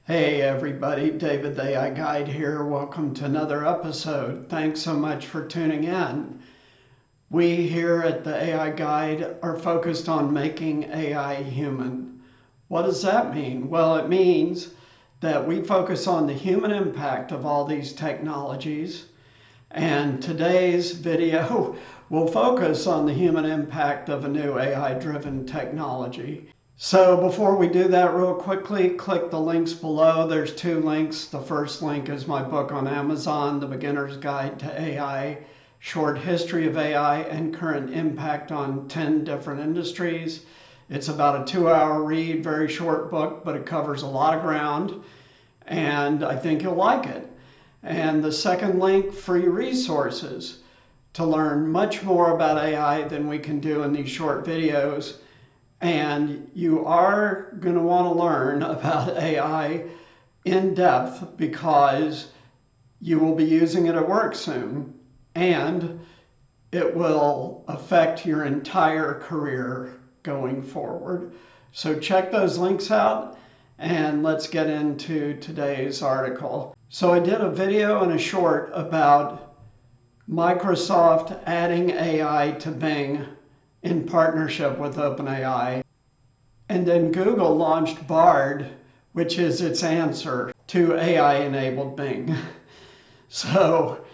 Hey everybody, David the AI Guide here. Welcome to another episode. Thanks so much for tuning in. We here at the AI Guide are focused on making AI human. What does that mean? Well, it means that we focus on the human impact of all these technologies. And today's video will focus on the human impact of a new AI-driven technology. So before we do that real quickly, click the links below. There's two links. The first link is my book on Amazon, The Beginner's Guide to AI, Short History of AI and Current Impact on 10 Different Industries. It's about a 2-hour read, very short book, but it covers a lot of ground, and I think you'll like it. And the second link, free resources to learn much more about AI than we can do in these short videos. And you are going to want to learn about AI in depth because you will be using it at work soon, and it will affect your entire career going forward. So check those links out and let's get into today's article. So I did a video and a short about Microsoft adding AI to Bing in partnership with OpenAI. And then Google launched Bard, which is its answer to AI-enabled Bing. So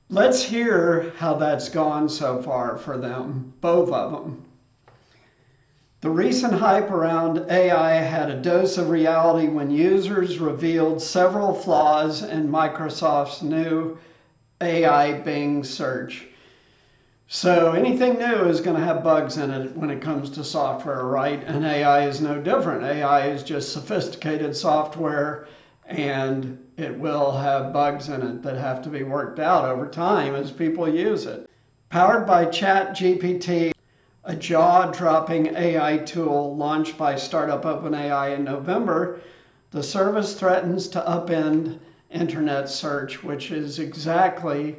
let's hear how that's gone so far for them, both of them. The recent hype around AI had a dose of reality when users revealed several flaws in Microsoft's new AI Bing search. So anything new is going to have bugs in it when it comes to software, right? And AI is no different. AI is just sophisticated software, and it will have bugs in it that have to be worked out over time as people use it. Powered by ChatGPT, a jaw-dropping AI tool launched by startup OpenAI in November, the service threatens to upend internet search, which is exactly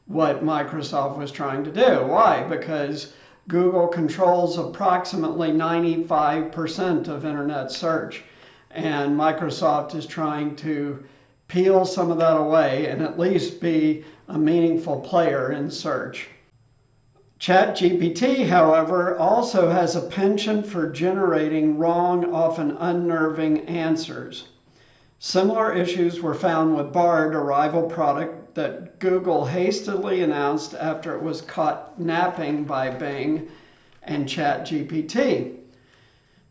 what Microsoft was trying to do. Why? Because Google controls approximately 95% of internet search, and Microsoft is trying to peel some of that away and at least be a meaningful player in search. ChatGPT, however, also has a penchant for generating wrong, often unnerving answers. Similar issues were found with Bard, a rival product that Google hastily announced after it was caught napping by Bing and ChatGPT.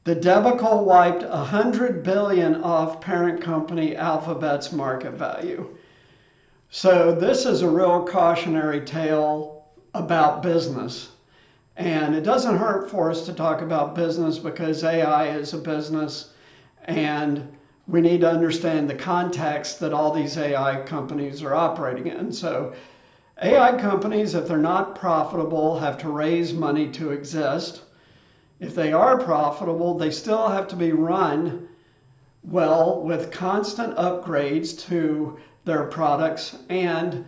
The debacle wiped $100 billion off parent company Alphabet's market value. So this is a real cautionary tale about business. And it doesn't hurt for us to talk about business because AI is a business, and we need to understand the context that all these AI companies are operating in. So AI companies, if they're not profitable, have to raise money to exist. If they are profitable, they still have to be run well with constant upgrades to their products and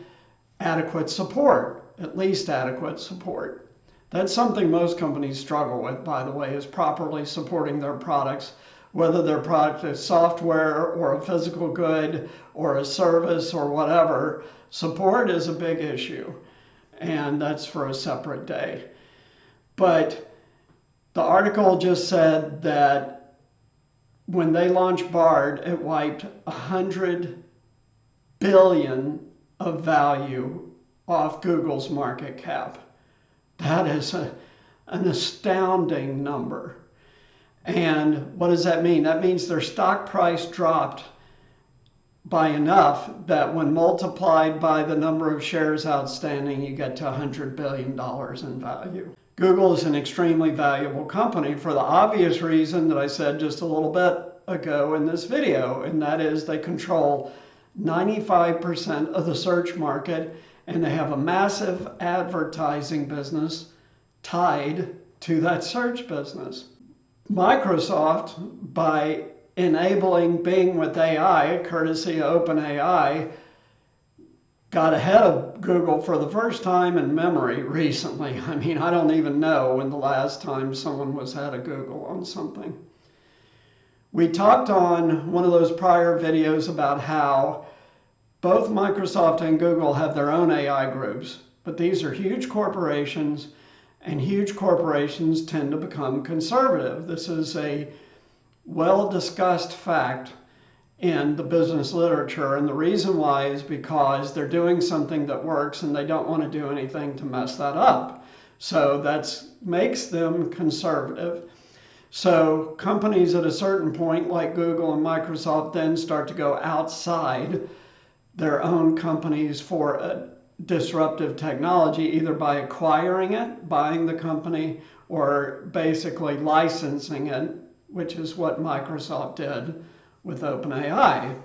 adequate support, at least adequate support. That's something most companies struggle with, by the way, is properly supporting their products, whether their product is software or a physical good or a service or whatever. Support is a big issue, and that's for a separate day. But the article just said that when they launched Bard, it wiped $100 billion of value off Google's market cap. That is an astounding number. And what does that mean? That means their stock price dropped by enough that when multiplied by the number of shares outstanding, you get to $100 billion in value. Google is an extremely valuable company for the obvious reason that I said just a little bit ago in this video, and that is they control 95% of the search market, and they have a massive advertising business tied to that search business. Microsoft, by enabling Bing with AI, courtesy of OpenAI, got ahead of Google for the first time in memory recently. I mean, I don't even know when the last time someone was ahead of Google on something. We talked on one of those prior videos about how both Microsoft and Google have their own AI groups, but these are huge corporations, and huge corporations tend to become conservative. This is a well-discussed fact in the business literature, and the reason why is because they're doing something that works and they don't want to do anything to mess that up. So that makes them conservative. So companies at a certain point, like Google and Microsoft, then start to go outside their own companies for a disruptive technology, either by acquiring it, buying the company, or basically licensing it, which is what Microsoft did with OpenAI.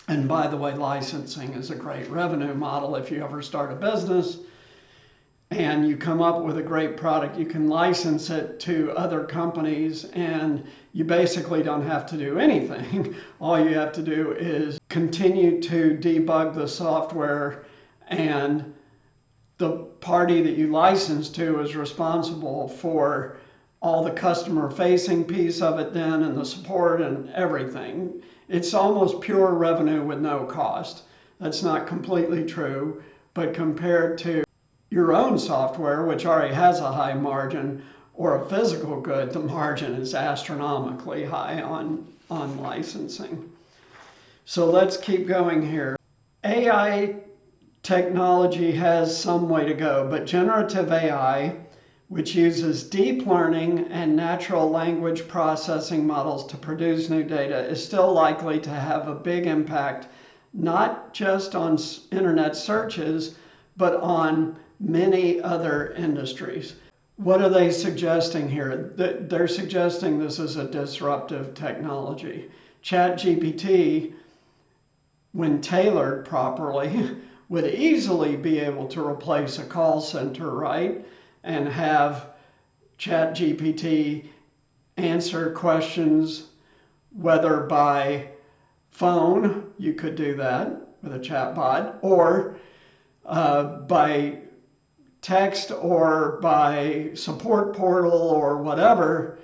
And by the way, licensing is a great revenue model. If you ever start a business and you come up with a great product, you can license it to other companies and you basically don't have to do anything. All you have to do is continue to debug the software, and the party that you license to is responsible for all the customer facing piece of it then, and the support and everything. It's almost pure revenue with no cost. That's not completely true, but compared to your own software, which already has a high margin, or a physical good, the margin is astronomically high on licensing. So let's keep going here. AI technology has some way to go, but generative AI, which uses deep learning and natural language processing models to produce new data, is still likely to have a big impact, not just on internet searches, but on many other industries. What are they suggesting here? They're suggesting this is a disruptive technology. ChatGPT, when tailored properly, would easily be able to replace a call center, right? And have ChatGPT answer questions, whether by phone, you could do that with a chatbot, or by text, or by support portal, or whatever.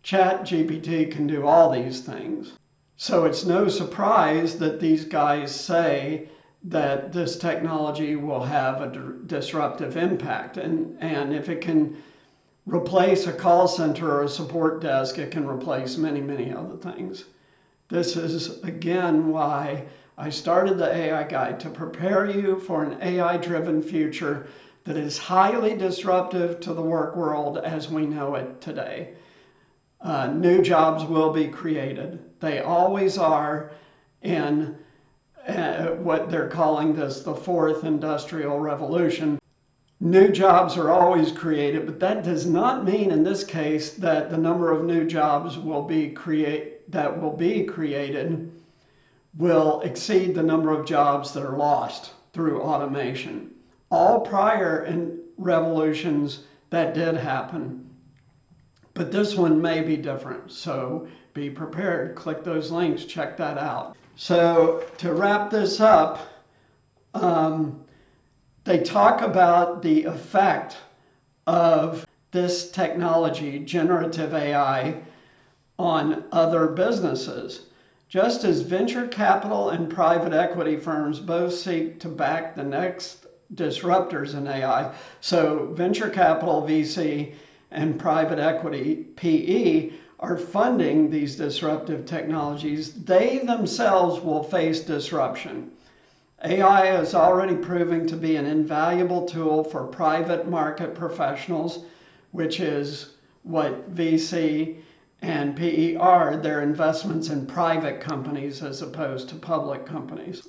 ChatGPT can do all these things. So it's no surprise that these guys say that this technology will have a disruptive impact. And if it can replace a call center or a support desk, it can replace many, many other things. This is, again, why I started the AI Guide, to prepare you for an AI-driven future that is highly disruptive to the work world as we know it today. New jobs will be created. They always are in what they're calling this the fourth industrial revolution. New jobs are always created, but that does not mean in this case that the number of new jobs will be created will exceed the number of jobs that are lost through automation. All prior revolutions that did happen, but this one may be different, so be prepared. Click those links, check that out. So to wrap this up, they talk about the effect of this technology, generative AI, on other businesses. Just as venture capital and private equity firms both seek to back the next disruptors in AI, so venture capital, VC, and private equity, PE, are funding these disruptive technologies, they themselves will face disruption. AI is already proving to be an invaluable tool for private market professionals, which is what VC and PE are. Their investments in private companies as opposed to public companies.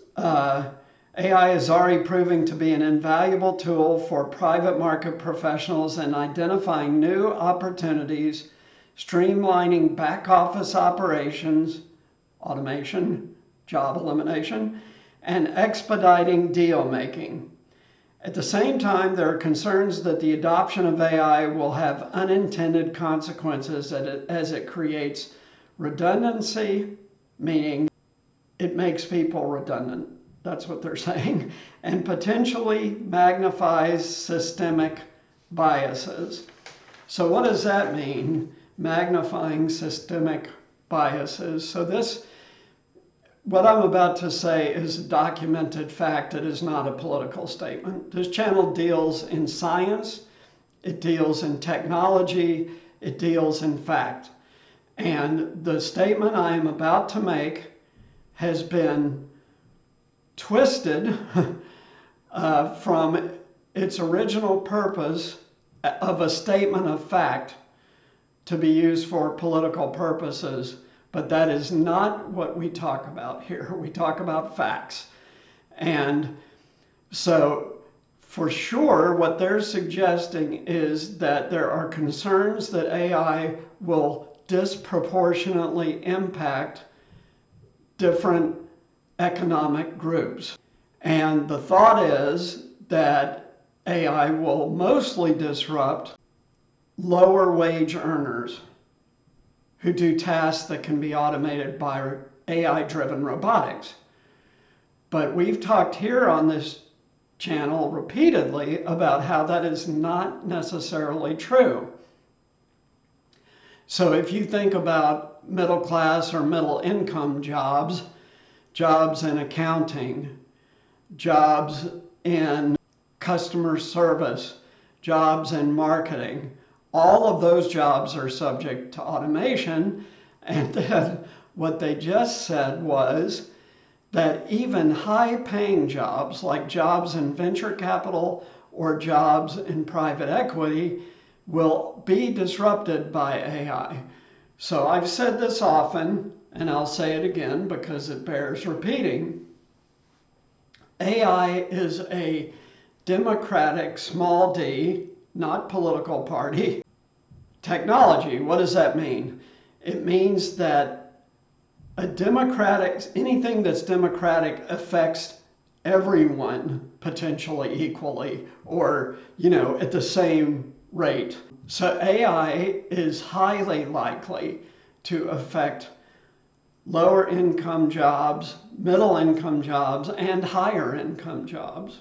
AI is already proving to be an invaluable tool for private market professionals in identifying new opportunities, streamlining back office operations, automation, job elimination, and expediting deal making. At the same time, there are concerns that the adoption of AI will have unintended consequences as it creates redundancy, meaning it makes people redundant. That's what they're saying, and potentially magnifies systemic biases. So what does that mean? Magnifying systemic biases. So what I'm about to say is a documented fact. It is not a political statement. This channel deals in science, it deals in technology, it deals in fact. And the statement I am about to make has been twisted from its original purpose of a statement of fact to be used for political purposes. But that is not what we talk about here. We talk about facts. And so for sure, what they're suggesting is that there are concerns that AI will disproportionately impact different economic groups. And the thought is that AI will mostly disrupt lower wage earners who do tasks that can be automated by AI-driven robotics. But we've talked here on this channel repeatedly about how that is not necessarily true. So if you think about middle class or middle income jobs, jobs in accounting, jobs in customer service, jobs in marketing, all of those jobs are subject to automation. And then what they just said was that even high-paying jobs, like jobs in venture capital or jobs in private equity, will be disrupted by AI. So I've said this often, and I'll say it again because it bears repeating. AI is a democratic, small d, not political party, technology. What does that mean? It means that anything that's democratic affects everyone potentially equally, or, at the same rate. So AI is highly likely to affect lower income jobs, middle income jobs, and higher income jobs.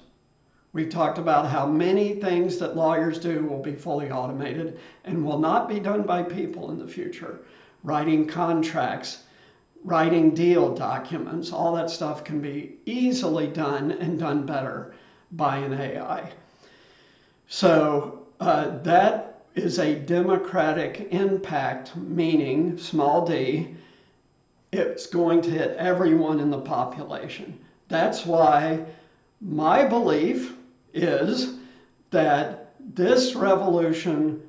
We've talked about how many things that lawyers do will be fully automated and will not be done by people in the future. Writing contracts, writing deal documents, all that stuff can be easily done and done better by an AI. So that is a democratic impact, meaning small d, it's going to hit everyone in the population. That's why my belief is that this revolution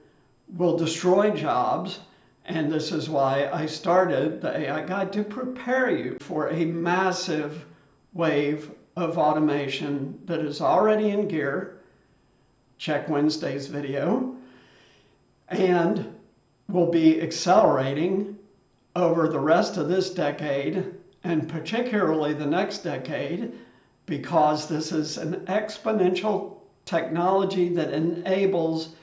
will destroy jobs, and this is why I started the AI Guide, to prepare you for a massive wave of automation that is already in gear. Check Wednesday's video. And will be accelerating over the rest of this decade, and particularly the next decade, because this is an exponential technology that enables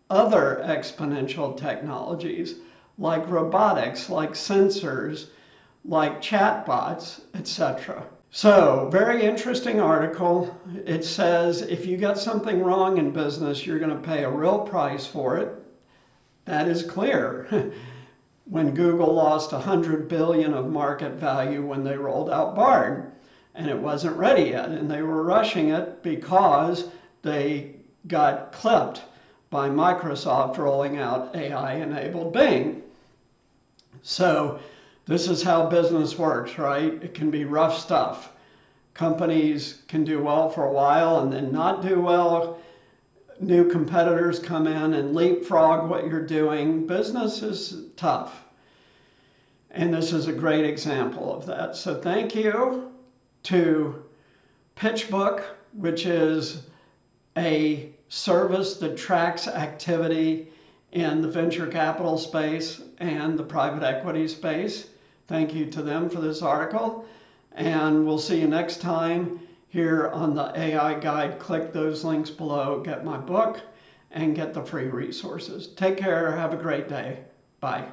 other exponential technologies like robotics, like sensors, like chatbots, etc. So, very interesting article. It says if you got something wrong in business, you're going to pay a real price for it. That is clear. When Google lost $100 billion of market value when they rolled out Bard, and it wasn't ready yet, and they were rushing it because they got clipped by Microsoft rolling out AI-enabled Bing. So this is how business works, right? It can be rough stuff. Companies can do well for a while and then not do well. New competitors come in and leapfrog what you're doing. Business is tough. And this is a great example of that. So thank you to PitchBook, which is a service that tracks activity in the venture capital space and the private equity space. Thank you to them for this article. And we'll see you next time here on the AI Guide. Click those links below, get my book, and get the free resources. Take care. Have a great day. Bye.